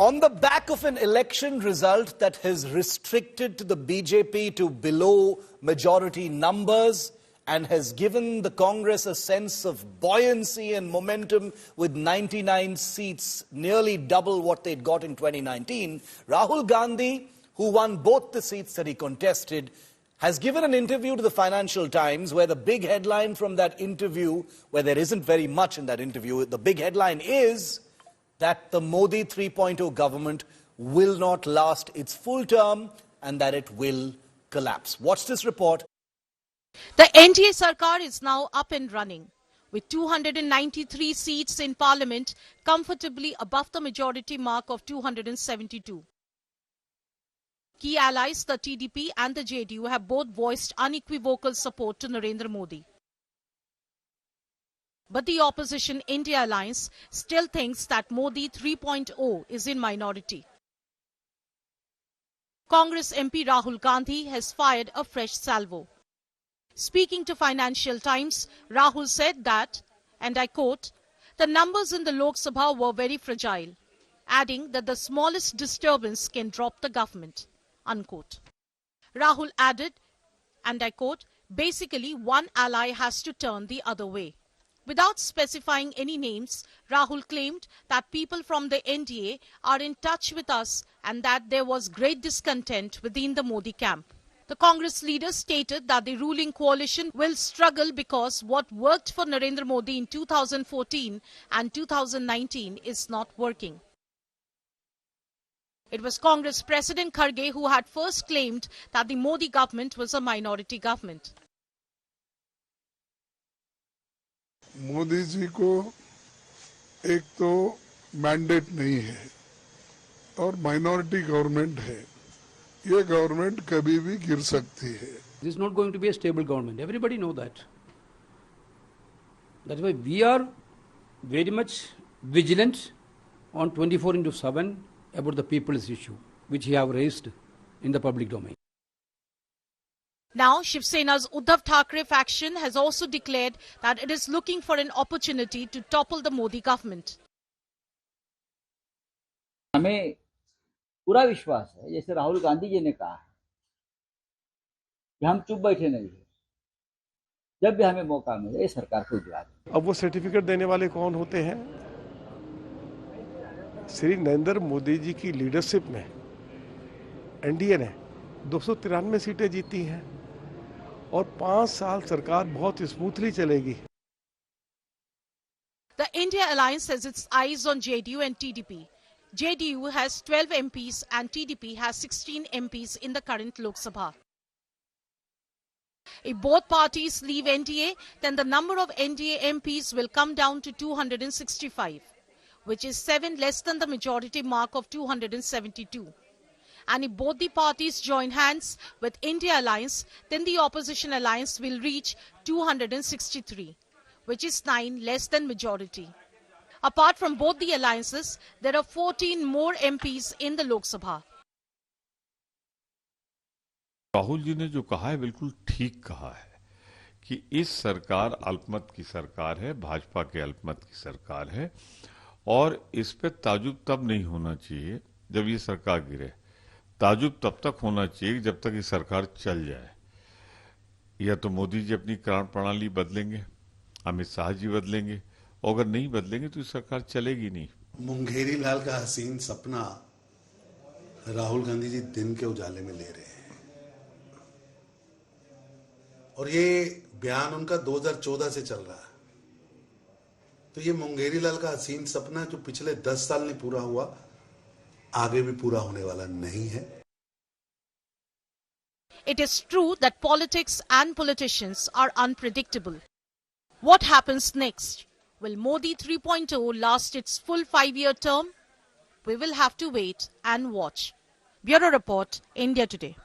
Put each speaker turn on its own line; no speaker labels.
On the back of an election result that has restricted the BJP to below majority numbers and has given the Congress a sense of buoyancy and momentum with 99 seats, nearly double what they'd got in 2019, Rahul Gandhi, who won both the seats that he contested, has given an interview to the Financial Times where the big headline from that interview, where there isn't very much in that interview, the big headline is that the Modi 3.0 government will not last its full term and that it will collapse. Watch this report.
The NDA Sarkar is now up and running, with 293 seats in Parliament, comfortably above the majority mark of 272. Key allies, the TDP and the JDU, have both voiced unequivocal support to Narendra Modi. But the opposition India Alliance still thinks that Modi 3.0 is in minority. Congress MP Rahul Gandhi has fired a fresh salvo. Speaking to Financial Times, Rahul said that, and I quote, "The numbers in the Lok Sabha were very fragile," adding that the smallest disturbance can drop the government, unquote. Rahul added, and I quote, "Basically one ally has to turn the other way." Without specifying any names, Rahul claimed that people from the NDA are in touch with us and that there was great discontent within the Modi camp. The Congress leader stated that the ruling coalition will struggle because what worked for Narendra Modi in 2014 and 2019 is not working. It was Congress President Kharge who had first claimed that the Modi government was a minority government.
Modi ji को एक तो mandate नहीं है और minority government है. ये government कभी भी गिर सकती है.
This is not going to be a stable government. Everybody know that. That's why we are very much vigilant on 24/7 about the people's issue, which we have raised in the public domain.
Now, Shiv Sena's Uddhav Thackeray faction has also declared that it is looking for an opportunity to topple the Modi government.
हमें पूरा विश्वास है, जैसे राहुल गांधी जी ने कहा कि हम चुप बैठे नहीं हैं, जब भी हमें मौका मिले सरकार को गिरा दें.
अब वो सर्टिफिकेट देने वाले कौन होते हैं? श्री नरेंद्र मोदी जी की लीडरशिप में एनडीए ने 293 सीटें जीती हैं और 5 साल सरकार बहुत स्मूथली चलेगी.
The India Alliance has its eyes on JDU and TDP. JDU has 12 MPs and TDP has 16 MPs in the current Lok Sabha. If both parties leave NDA, then the number of NDA MPs will come down to 265, which is 7 less than the majority mark of 272. And if both the parties join hands with India Alliance, then the opposition alliance will reach 263, which is 9 less than majority. Apart from both the alliances, there are 14 more MPs in the Lok Sabha.
Rahul ji ने जो कहा है बिल्कुल ठीक कहा है कि इस सरकार अल्पमत की सरकार है, भाजपा के अल्पमत की सरकार है और इस पे ताजुब तब नहीं होना चाहिए जब ये सरकार गिरे. ताजुब तब तक होना चाहिए जब तक ये सरकार चल जाए. या तो मोदी जी अपनी कार्य प्रणाली बदलेंगे, अमित शाह जी बदलेंगे, और अगर नहीं बदलेंगे तो ये सरकार चलेगी नहीं.
मुंगेरी लाल का हसीन सपना राहुल गांधी जी दिन के उजाले में ले रहे हैं और ये बयान उनका 2014 से चल रहा है. तो ये मुंगेरी लाल का हसीन सपना जो पिछले 10 साल नहीं पूरा हुआ, आगे भी पूरा होने वाला नहीं है.
It is true that politics and politicians are unpredictable. What happens next? Will Modi 3.0 last its full 5-year term? We will have to wait and watch. Bureau Report, India Today.